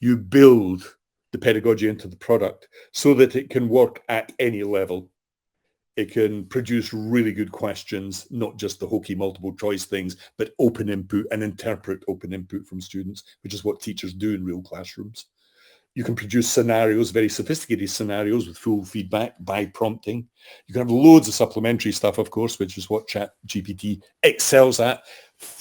You build the pedagogy into the product so that it can work at any level. It can produce really good questions, not just the hokey multiple choice things, but open input and interpret open input from students, which is what teachers do in real classrooms. You can produce scenarios, very sophisticated scenarios with full feedback by prompting. You can have loads of supplementary stuff, of course, which is what ChatGPT excels at.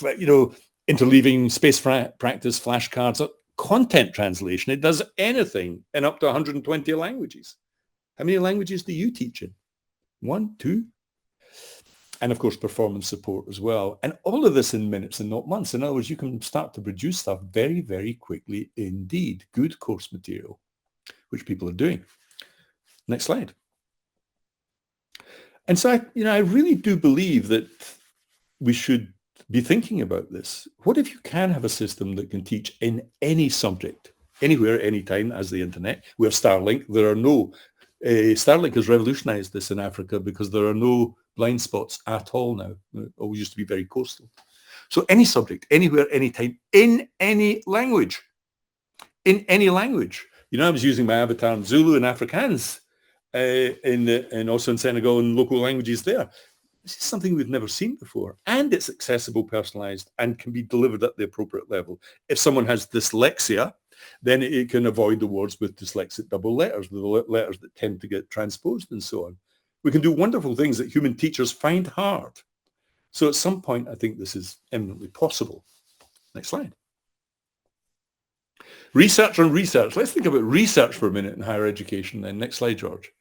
You know, interleaving space practice, flashcards, content translation. It does anything in up to 120 languages. How many languages do you teach in? 1, 2? And of course, performance support as well. And all of this in minutes and not months. In other words, you can start to produce stuff very, very quickly indeed. Good course material, which people are doing. Next slide. And so, I really do believe that we should be thinking about this. What if you can have a system that can teach in any subject, anywhere, anytime, as the internet? We have Starlink. There are no... Starlink has revolutionized this in Africa because there are no blind spots at all now. It always used to be very coastal. So any subject, anywhere, anytime, in any language. In any language. I was using my avatar in Zulu and Afrikaans, and also in Senegal and local languages there. This is something we've never seen before. And it's accessible, personalized, and can be delivered at the appropriate level. If someone has dyslexia, then it can avoid the words with dyslexic double letters, with the letters that tend to get transposed and so on. We can do wonderful things that human teachers find hard. So at some point, I think this is eminently possible. Next slide. Research on research. Let's think about research for a minute in higher education then. Next slide, George.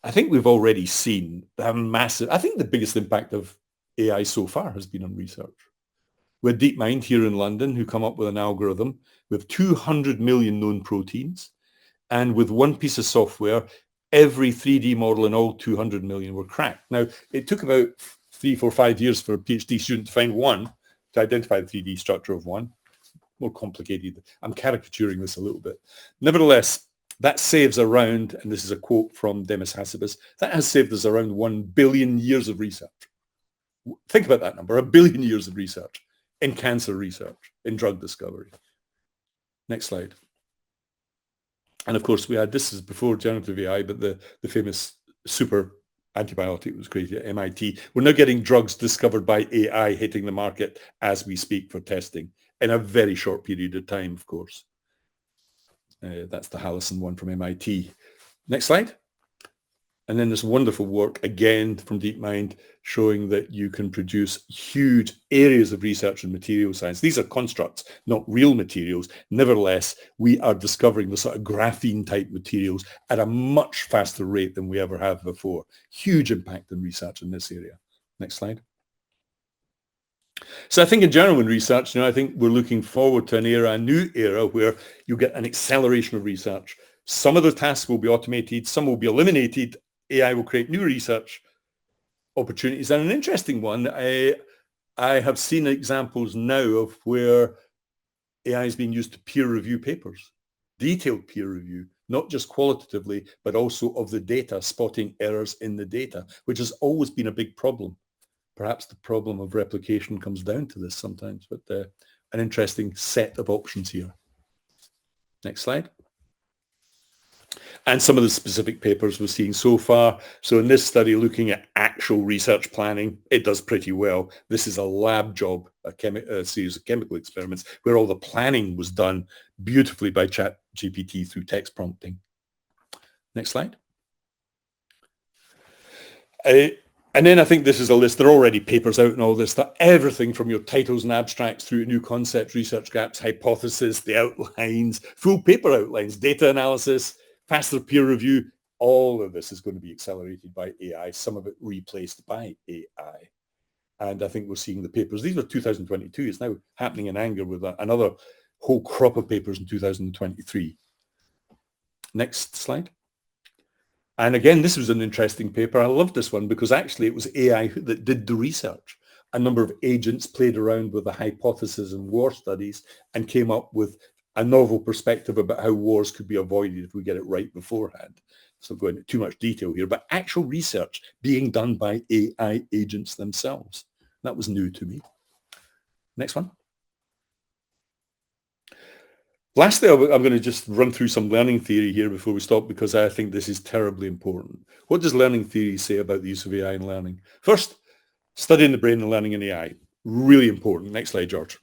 I think we've already seen a massive, I think the biggest impact of AI so far has been on research. We had DeepMind here in London who come up with an algorithm with 200 million known proteins. And with one piece of software, every 3D model in all 200 million were cracked. Now, it took about 3, 4, 5 years for a PhD student to find one, to identify the 3D structure of one. More complicated. I'm caricaturing this a little bit. Nevertheless, that saves around, and this is a quote from Demis Hassabis, that has saved us around 1 billion years of research. Think about that number, 1 billion years of research in cancer research, in drug discovery. Next slide. And of course, we had, this is before generative AI, but the famous super antibiotic was created at MIT. We're now getting drugs discovered by AI hitting the market as we speak for testing in a very short period of time, of course. That's the Hallison one from MIT. Next slide. And then this wonderful work, again, from DeepMind, showing that you can produce huge areas of research in material science. These are constructs, not real materials. Nevertheless, we are discovering the sort of graphene-type materials at a much faster rate than we ever have before. Huge impact in research in this area. Next slide. So I think in general in research, I think we're looking forward to a new era where you get an acceleration of research. Some of the tasks will be automated, some will be eliminated. AI will create new research opportunities. And an interesting one, I have seen examples now of where AI is being used to peer review papers, detailed peer review, not just qualitatively, but also of the data, spotting errors in the data, which has always been a big problem. Perhaps the problem of replication comes down to this sometimes, but an interesting set of options here. Next slide. And some of the specific papers we're seeing so far. So in this study, looking at actual research planning, it does pretty well. This is a lab job, a series of chemical experiments where all the planning was done beautifully by ChatGPT through text prompting. Next slide. And then I think this is a list. There are already papers out and all this stuff. Everything from your titles and abstracts through new concepts, research gaps, hypothesis, the outlines, full paper outlines, data analysis, faster peer review. All of this is going to be accelerated by AI, some of it replaced by AI. And I think we're seeing the papers. These were 2022. It's now happening in anger with another whole crop of papers in 2023. Next slide. And again, this was an interesting paper. I love this one because actually it was AI that did the research. A number of agents played around with the hypothesis in war studies and came up with a novel perspective about how wars could be avoided if we get it right beforehand. So going into too much detail here, but actual research being done by AI agents themselves. That was new to me. Next one. Lastly, I'm going to just run through some learning theory here before we stop because I think this is terribly important. What does learning theory say about the use of AI in learning? First, studying the brain and learning in AI. Really important. Next slide, George.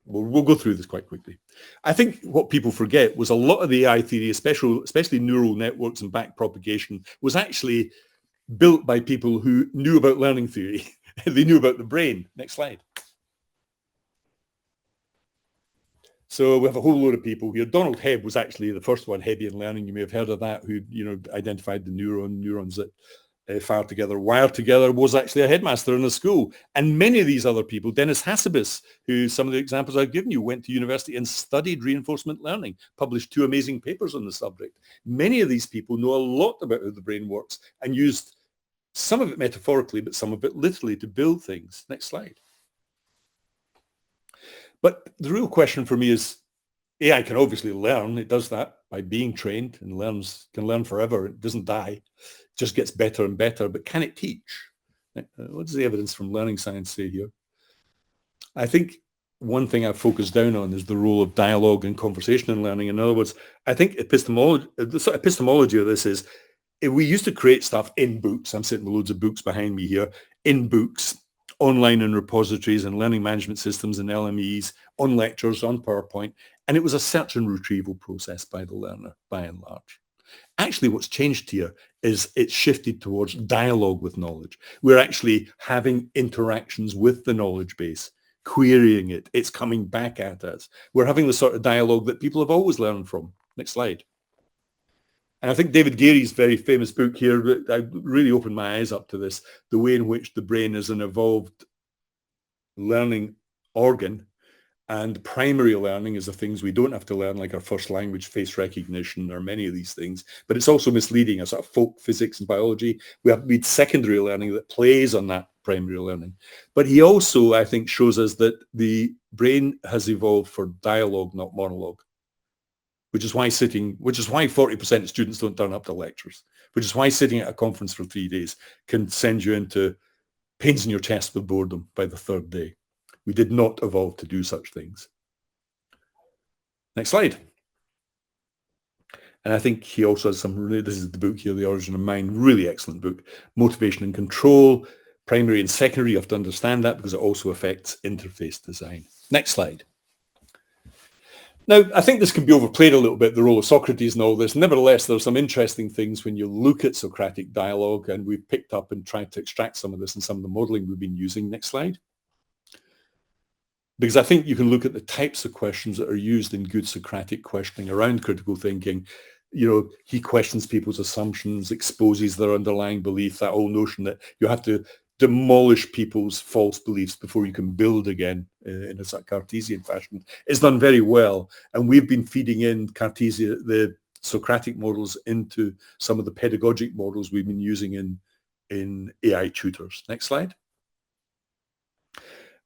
We'll go through this quite quickly. I think what people forget was a lot of the AI theory, especially neural networks and backpropagation, was actually built by people who knew about learning theory. They knew about the brain. Next slide. So we have a whole load of people here. Donald Hebb was actually the first one, Hebbian learning. You may have heard of that, who identified the neurons that fire together, wire together, was actually a headmaster in a school. And many of these other people, Dennis Hassabis, who some of the examples I've given you, went to university and studied reinforcement learning, published 2 amazing papers on the subject. Many of these people know a lot about how the brain works and used some of it metaphorically, but some of it literally to build things. Next slide. But the real question for me is, AI can obviously learn. It does that by being trained and can learn forever. It doesn't die. It just gets better and better. But can it teach? What does the evidence from learning science say here? I think one thing I've focused down on is the role of dialogue and conversation in learning. In other words, I think epistemology, the sort of epistemology of this is, if we used to create stuff in books. I'm sitting with loads of books behind me here, in books, online in repositories and learning management systems and LMEs, on lectures, on PowerPoint, and it was a search and retrieval process by the learner, by and large. Actually, what's changed here is it's shifted towards dialogue with knowledge. We're actually having interactions with the knowledge base, querying it. It's coming back at us. We're having the sort of dialogue that people have always learned from. Next slide. And I think David Gary's very famous book here, I really opened my eyes up to this, the way in which the brain is an evolved learning organ, and primary learning is the things we don't have to learn, like our first language, face recognition, or many of these things. But it's also misleading, a sort of folk physics and biology. We have secondary learning that plays on that primary learning. But he also, I think, shows us that the brain has evolved for dialogue, not monologue. Which is why 40% of students don't turn up to lectures, which is why sitting at a conference for 3 days can send you into pains in your chest with boredom by the 3rd day. We did not evolve to do such things. Next slide. And I think he also has this is the book here, The Origin of Mind, really excellent book. Motivation and control, primary and secondary, you have to understand that because it also affects interface design. Next slide. Now, I think this can be overplayed a little bit, the role of Socrates and all this. Nevertheless, there are some interesting things when you look at Socratic dialogue, and we've picked up and tried to extract some of this in some of the modeling we've been using. Next slide. Because I think you can look at the types of questions that are used in good Socratic questioning around critical thinking. He questions people's assumptions, exposes their underlying belief, that whole notion that you have to demolish people's false beliefs before you can build again in a sort of Cartesian fashion. It's done very well. And we've been feeding in the Socratic models into some of the pedagogic models we've been using in AI tutors. Next slide.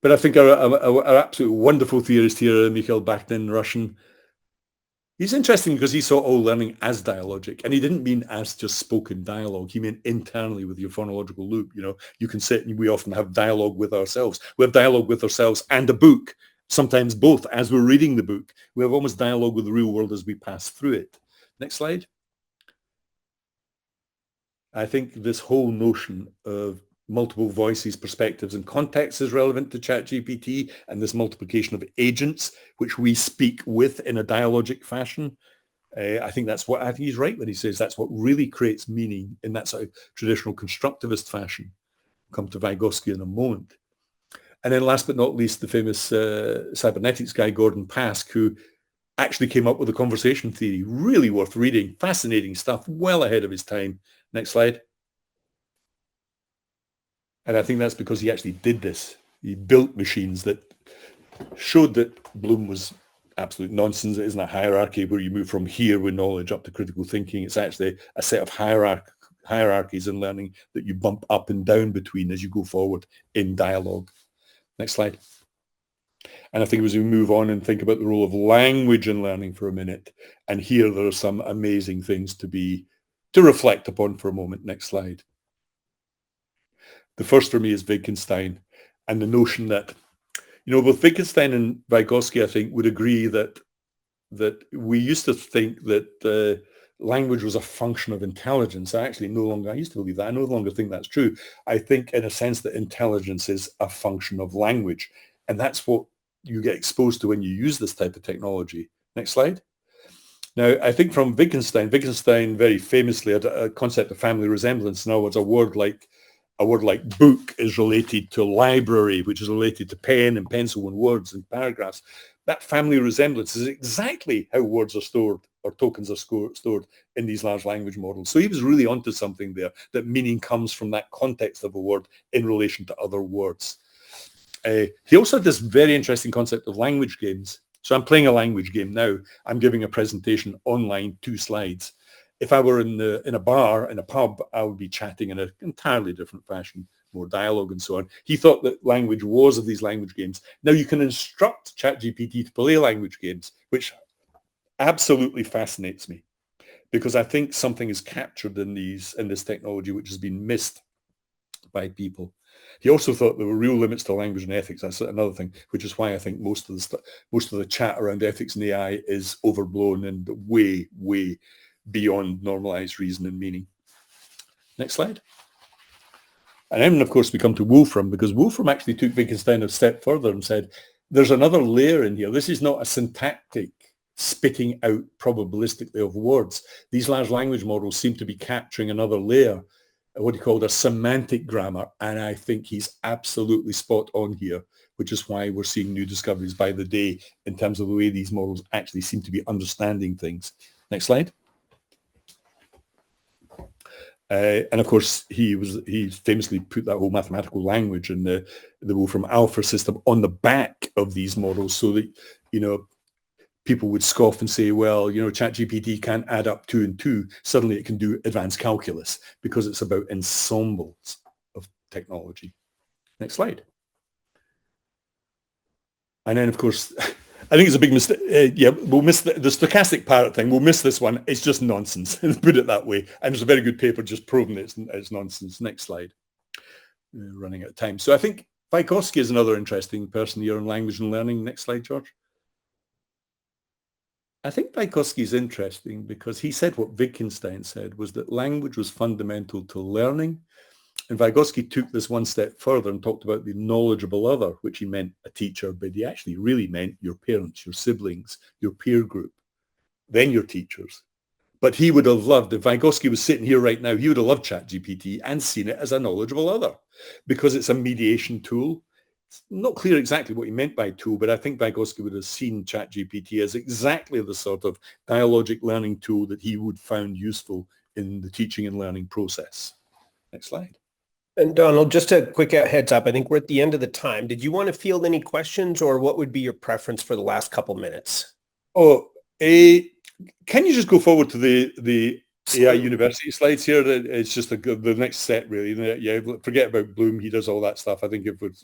But I think our absolute wonderful theorist here, Mikhail Bakhtin, Russian, he's interesting because he saw all learning as dialogic, and he didn't mean as just spoken dialogue. He meant internally with your phonological loop. You can sit and we often have dialogue with ourselves. We have dialogue with ourselves and a book, sometimes both as we're reading the book. We have almost dialogue with the real world as we pass through it. Next slide. I think this whole notion of multiple voices, perspectives, and contexts is relevant to ChatGPT, and this multiplication of agents, which we speak with in a dialogic fashion. I think he's right when he says that's what really creates meaning in that sort of traditional constructivist fashion. Come to Vygotsky in a moment. And then last but not least, the famous cybernetics guy, Gordon Pask, who actually came up with a conversation theory, really worth reading, fascinating stuff, well ahead of his time. Next slide. And I think that's because he actually did this. He built machines that showed that Bloom was absolute nonsense. It isn't a hierarchy where you move from here with knowledge up to critical thinking. It's actually a set of hierarchies in learning that you bump up and down between as you go forward in dialogue. Next slide. And I think as we move on and think about the role of language in learning for a minute, and here there are some amazing things to reflect upon for a moment. Next slide. The first for me is Wittgenstein and the notion that, both Wittgenstein and Vygotsky, I think, would agree that we used to think that language was a function of intelligence. I used to believe that. I no longer think that's true. I think in a sense that intelligence is a function of language. And that's what you get exposed to when you use this type of technology. Next slide. Now, I think from Wittgenstein very famously had a concept of family resemblance. In other words, a word like book is related to library, which is related to pen and pencil and words and paragraphs. That family resemblance is exactly how words are stored or tokens are stored in these large language models. So he was really onto something there, that meaning comes from that context of a word in relation to other words. He also had this very interesting concept of language games. So I'm playing a language game now. I'm giving a presentation online, 2 slides. If I were in a bar, in a pub, I would be chatting in an entirely different fashion, more dialogue and so on. He thought that language was of these language games. Now you can instruct ChatGPT to play language games, which absolutely fascinates me, because I think something is captured in this technology which has been missed by people. He also thought there were real limits to language and ethics. That's another thing, which is why I think most of the chat around ethics and AI is overblown and way, way beyond normalized reason and meaning. Next slide. And then, of course, we come to Wolfram, because Wolfram actually took Wittgenstein a step further and said, there's another layer in here. This is not a syntactic spitting out probabilistically of words. These large language models seem to be capturing another layer, what he called a semantic grammar. And I think he's absolutely spot on here, which is why we're seeing new discoveries by the day in terms of the way these models actually seem to be understanding things. Next slide. And of course, he famously put that whole mathematical language and the Wolfram Alpha system on the back of these models, so that people would scoff and say, well, ChatGPT can't add up 2 and 2. Suddenly, it can do advanced calculus because it's about ensembles of technology. Next slide. And then, of course, I think it's a big mistake. We'll miss the stochastic parrot thing. We'll miss this one. It's just nonsense. Put it that way. And there's a very good paper just proving it's nonsense. Next slide. Running out of time. So I think Vygotsky is another interesting person here in language and learning. Next slide, George. I think Vygotsky is interesting because he said what Wittgenstein said, was that language was fundamental to learning. And Vygotsky took this one step further and talked about the knowledgeable other, which he meant a teacher, but he actually really meant your parents, your siblings, your peer group, then your teachers. But he would have loved, if Vygotsky was sitting here right now, he would have loved ChatGPT and seen it as a knowledgeable other, because it's a mediation tool. It's not clear exactly what he meant by tool, but I think Vygotsky would have seen ChatGPT as exactly the sort of dialogic learning tool that he would found useful in the teaching and learning process. Next slide. And Donald, just a quick heads up. I think we're at the end of the time. Did you want to field any questions, or what would be your preference for the last couple minutes? Oh, can you just go forward to the AI University slides here? It's just the next set, really. Yeah, forget about Bloom. He does all that stuff. I think it would.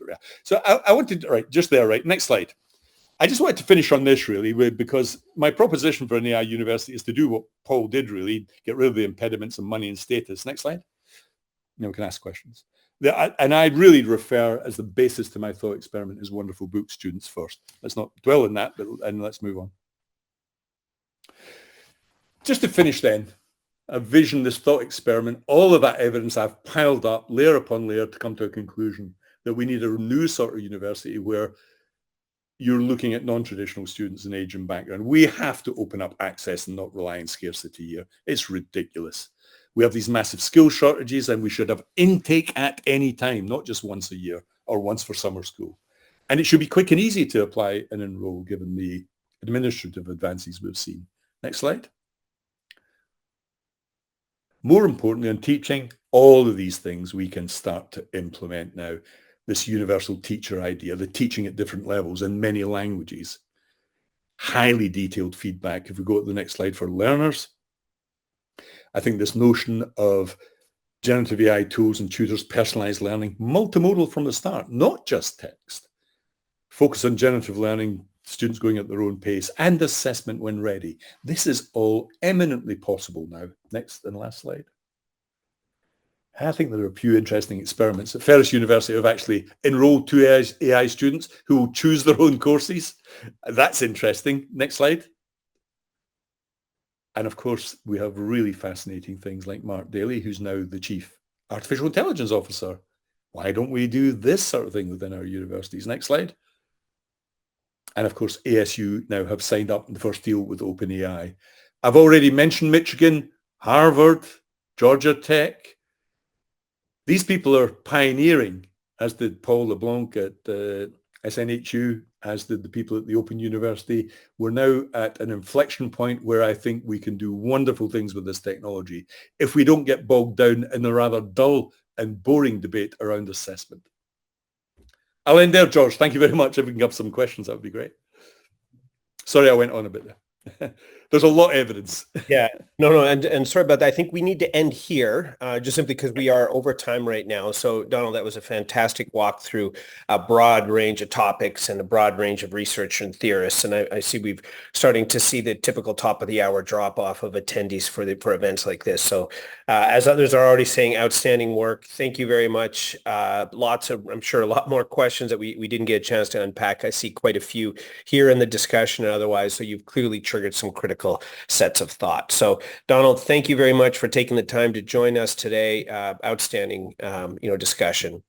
So I wanted, right, just there, right. Next slide. I just wanted to finish on this, really, because my proposition for an AI University is to do what Paul did, really, get rid of the impediments of money and status. Next slide. We can ask questions. And I really refer as the basis to my thought experiment is wonderful book, students first. Let's not dwell on that, and let's move on. Just to finish then, a vision, this thought experiment, all of that evidence I've piled up layer upon layer to come to a conclusion that we need a new sort of university where you're looking at non-traditional students in age and background. We have to open up access and not rely on scarcity here. It's ridiculous. We have these massive skill shortages, and we should have intake at any time, not just once a year or once for summer school. And it should be quick and easy to apply and enroll given the administrative advances we've seen. Next slide. More importantly, on teaching, all of these things we can start to implement now. This universal teacher idea, the teaching at different levels in many languages, highly detailed feedback. If we go to the next slide for learners, I think this notion of generative AI tools and tutors, personalized learning, multimodal from the start, not just text. Focus on generative learning, students going at their own pace, and assessment when ready. This is all eminently possible now. Next and last slide. I think there are a few interesting experiments. At Ferris University have actually enrolled 2 AI students who will choose their own courses. That's interesting. Next slide. And of course, we have really fascinating things like Mark Daly, who's now the Chief Artificial Intelligence Officer. Why don't we do this sort of thing within our universities? Next slide. And of course, ASU now have signed up in the first deal with OpenAI. I've already mentioned Michigan, Harvard, Georgia Tech. These people are pioneering, as did Paul LeBlanc at SNHU, as did the people at the Open University. We're now at an inflection point where I think we can do wonderful things with this technology if we don't get bogged down in the rather dull and boring debate around assessment. I'll end there, George. Thank you very much. If we can have some questions, that would be great. Sorry, I went on a bit there. There's a lot of evidence. Yeah, no, and sorry about that. I think we need to end here, just simply because we are over time right now. So, Donald, that was a fantastic walk through a broad range of topics and a broad range of research and theorists. And I see we've starting to see the typical top of the hour drop off of attendees for events like this. So, as others are already saying, outstanding work. Thank you very much. Lots of, I'm sure, a lot more questions that we didn't get a chance to unpack. I see quite a few here in the discussion and otherwise. So you've clearly triggered some critical sets of thought. So Donald, thank you very much for taking the time to join us today. Outstanding, discussion.